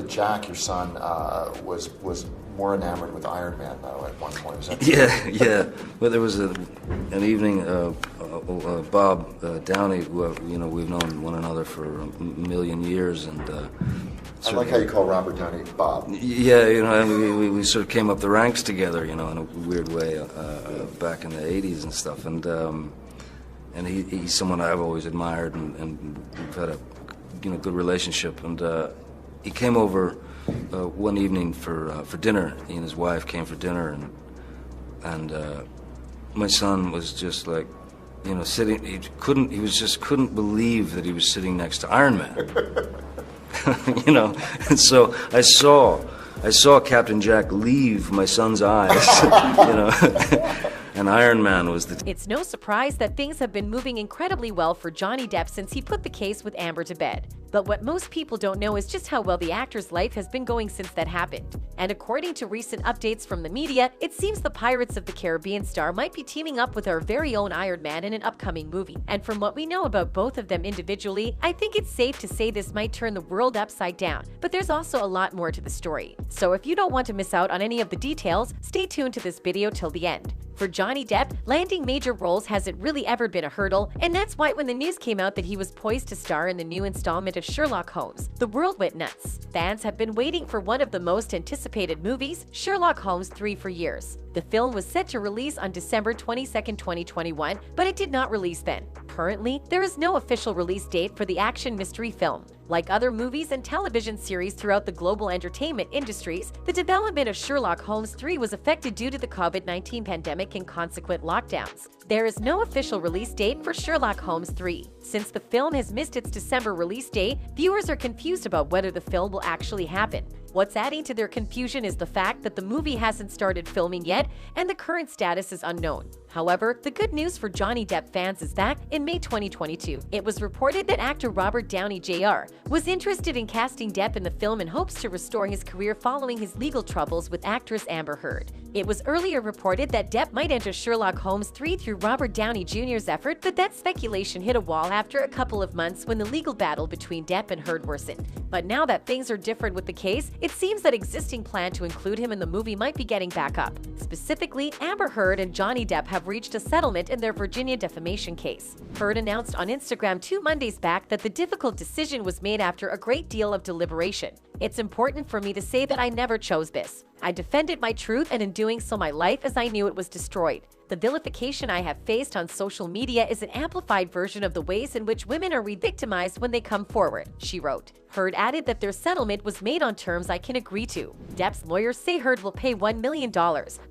Jack, your son, was more enamored with Iron Man, though, at one point. Is that true? Yeah. Well, there was an evening, Bob Downey, who we've known one another for a million years, and I like how you call Robert Downey Bob. Yeah, we sort of came up the ranks together, in a weird way, back in the '80s and stuff, and he's someone I've always admired, and we've had a good relationship, and he came over one evening for dinner. He and his wife came for dinner, and my son was just like, sitting. He couldn't believe that he was sitting next to Iron Man. And so I saw Captain Jack leave my son's eyes, and Iron Man was the... It's no surprise that things have been moving incredibly well for Johnny Depp since he put the case with Amber to bed. But what most people don't know is just how well the actor's life has been going since that happened. And according to recent updates from the media, it seems the Pirates of the Caribbean star might be teaming up with our very own Iron Man in an upcoming movie. And from what we know about both of them individually, I think it's safe to say this might turn the world upside down. But there's also a lot more to the story. So if you don't want to miss out on any of the details, stay tuned to this video till the end. For Johnny Depp, landing major roles hasn't really ever been a hurdle, and that's why when the news came out that he was poised to star in the new installment of Sherlock Holmes, the world went nuts. Fans have been waiting for one of the most anticipated movies, Sherlock Holmes 3, for years. The film was set to release on December 22, 2021, but it did not release then. Currently, there is no official release date for the action mystery film. Like other movies and television series throughout the global entertainment industries, the development of Sherlock Holmes 3 was affected due to the COVID-19 pandemic and consequent lockdowns. There is no official release date for Sherlock Holmes 3. Since the film has missed its December release date, viewers are confused about whether the film will actually happen. What's adding to their confusion is the fact that the movie hasn't started filming yet and the current status is unknown. However, the good news for Johnny Depp fans is that in May 2022, it was reported that actor Robert Downey Jr. was interested in casting Depp in the film in hopes to restore his career following his legal troubles with actress Amber Heard. It was earlier reported that Depp might enter Sherlock Holmes 3 through Robert Downey Jr.'s effort, but that speculation hit a wall after a couple of months when the legal battle between Depp and Heard worsened. But now that things are different with the case, it seems that existing plan to include him in the movie might be getting back up. Specifically, Amber Heard and Johnny Depp have reached a settlement in their Virginia defamation case. Heard announced on Instagram 2 Mondays back that the difficult decision was made after a great deal of deliberation. "It's important for me to say that I never chose this. I defended my truth, and in doing so my life as I knew it was destroyed. The vilification I have faced on social media is an amplified version of the ways in which women are re-victimized when they come forward," she wrote. Heard added that their settlement was made on terms I can agree to. Depp's lawyers say Heard will pay $1 million,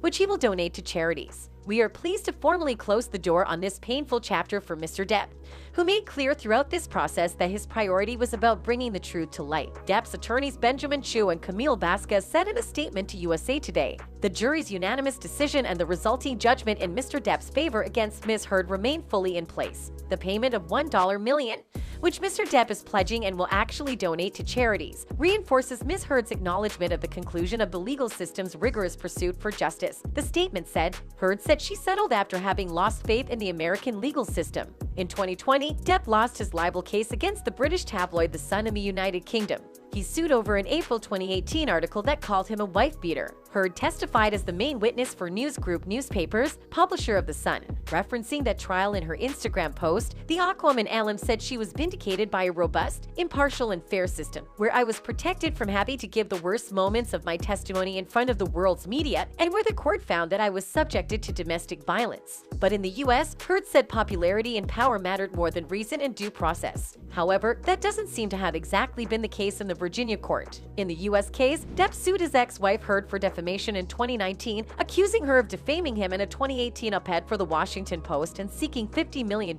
which he will donate to charities. "We are pleased to formally close the door on this painful chapter for Mr. Depp, who made clear throughout this process that his priority was about bringing the truth to light," Depp's attorneys Benjamin Chu and Camille Vasquez said in a statement to USA Today. The jury's unanimous decision and the resulting judgment in Mr. Depp's favor against Ms. Heard remain fully in place. The payment of $1 million, which Mr. Depp is pledging and will actually donate to charities, reinforces Ms. Heard's acknowledgement of the conclusion of the legal system's rigorous pursuit for justice. The statement said, Heard said she settled after having lost faith in the American legal system. In 2020, Depp lost his libel case against the British tabloid The Sun in the United Kingdom. He sued over an April 2018 article that called him a wife-beater. Heard testified as the main witness for News Group Newspapers, publisher of The Sun. Referencing that trial in her Instagram post, the Aquaman alum said she was vindicated by a robust, impartial, and fair system, where I was protected from having to give the worst moments of my testimony in front of the world's media, and where the court found that I was subjected to domestic violence. But in the US, Heard said popularity and power mattered more than reason and due process. However, that doesn't seem to have exactly been the case in the Virginia court. In the US case, Depp sued his ex-wife Heard for defamation in 2019, accusing her of defaming him in a 2018 op-ed for the Washington Post and seeking $50 million.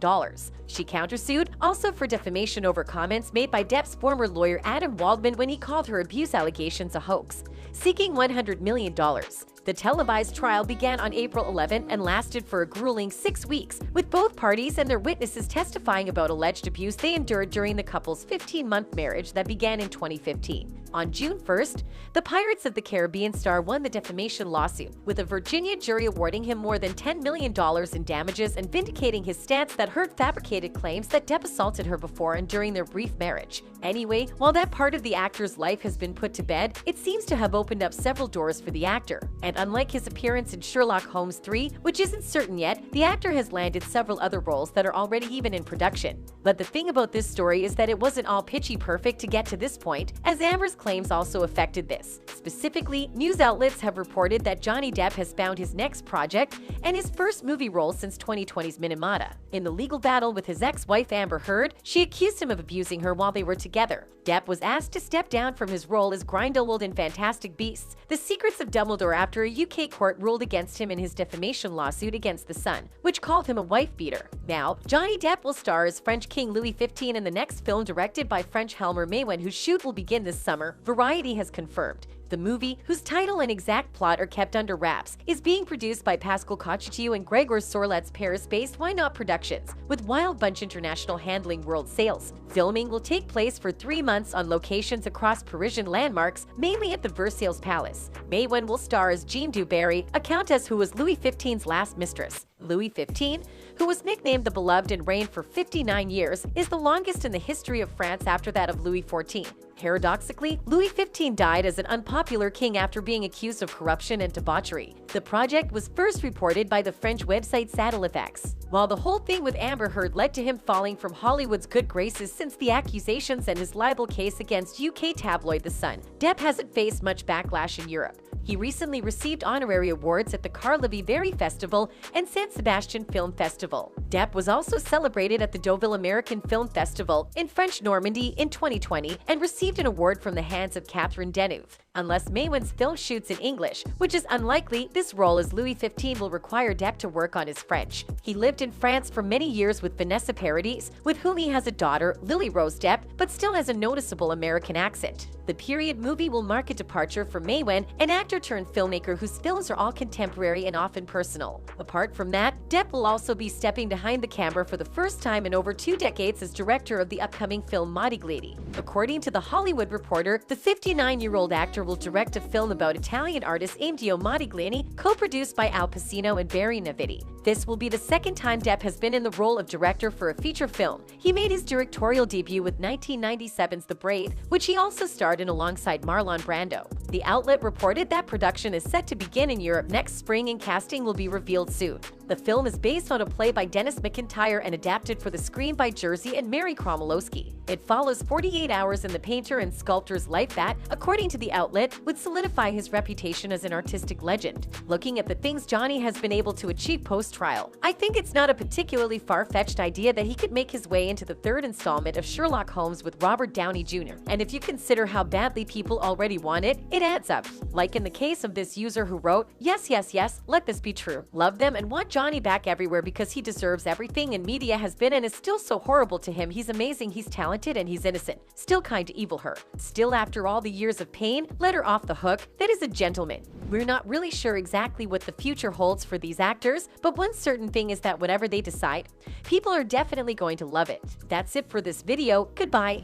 She countersued, also for defamation over comments made by Depp's former lawyer Adam Waldman when he called her abuse allegations a hoax, seeking $100 million. The televised trial began on April 11 and lasted for a grueling 6 weeks, with both parties and their witnesses testifying about alleged abuse they endured during the couple's 15-month marriage that began in 2015. On June 1st, the Pirates of the Caribbean star won the defamation lawsuit, with a Virginia jury awarding him more than $10 million in damages and vindicating his stance that Heard fabricated claims that Depp assaulted her before and during their brief marriage. Anyway, while that part of the actor's life has been put to bed, it seems to have opened up several doors for the actor. And unlike his appearance in Sherlock Holmes 3, which isn't certain yet, the actor has landed several other roles that are already even in production. But the thing about this story is that it wasn't all pitchy perfect to get to this point, as Amber's claims also affected this. Specifically, news outlets have reported that Johnny Depp has found his next project and his first movie role since 2020's Minamata. In the legal battle with his ex-wife Amber Heard, she accused him of abusing her while they were together. Depp was asked to step down from his role as Grindelwald in Fantastic Beasts: The Secrets of Dumbledore after a UK court ruled against him in his defamation lawsuit against The Sun, which called him a wife-beater. Now, Johnny Depp will star as French King Louis XV in the next film directed by French Helmer Maywen, whose shoot will begin this summer, Variety has confirmed. The movie, whose title and exact plot are kept under wraps, is being produced by Pascal Cocheteau and Gregor Sorlet's Paris-based Why Not Productions, with Wild Bunch International handling world sales. Filming will take place for 3 months on locations across Parisian landmarks, mainly at the Versailles Palace. Maywen will star as Jean du Barry, a countess who was Louis XV's last mistress. Louis XV, who was nicknamed the Beloved and reigned for 59 years, is the longest in the history of France after that of Louis XIV. Paradoxically, Louis XV died as an unpopular king after being accused of corruption and debauchery. The project was first reported by the French website SatelliFX. While the whole thing with Amber Heard led to him falling from Hollywood's good graces since the accusations and his libel case against UK tabloid The Sun, Depp hasn't faced much backlash in Europe. He recently received honorary awards at the Karlovy Festival and San Sebastian Film Festival. Depp was also celebrated at the Deauville American Film Festival in French Normandy in 2020 and received an award from the hands of Catherine Deneuve. Unless Maywen's film shoots in English, which is unlikely, this role as Louis XV will require Depp to work on his French. He lived in France for many years with Vanessa Paradis, with whom he has a daughter, Lily Rose Depp, but still has a noticeable American accent. The period movie will mark a departure for Maywen, an actor-turned-filmmaker whose films are all contemporary and often personal. Apart from that, Depp will also be stepping behind the camera for the first time in over 2 decades as director of the upcoming film Modigliani. According to The Hollywood Reporter, the 59-year-old actor will direct a film about Italian artist Amedeo Modigliani, co-produced by Al Pacino and Barry Navidi. This will be the second time Depp has been in the role of director for a feature film. He made his directorial debut with 1997's The Brave, which he also starred in alongside Marlon Brando. The outlet reported that production is set to begin in Europe next spring and casting will be revealed soon. The film is based on a play by Dennis McIntyre and adapted for the screen by Jerzy and Mary Kromolowski. It follows 48 hours in the painter and sculptor's life that, according to the outlet, would solidify his reputation as an artistic legend. Looking at the things Johnny has been able to achieve post-trial, I think it's not a particularly far-fetched idea that he could make his way into the 3rd installment of Sherlock Holmes with Robert Downey Jr. And if you consider how badly people already want it, it adds up. Like in the case of this user who wrote, "Yes, yes, yes, let this be true. Love them and want Johnny back everywhere because he deserves everything and media has been and is still so horrible to him. He's amazing, he's talented, and he's innocent. Still kind to evil her. Still after all the years of pain, let her off the hook. That is a gentleman." We're not really sure exactly what the future holds for these actors, but one certain thing is that whatever they decide, people are definitely going to love it. That's it for this video. Goodbye.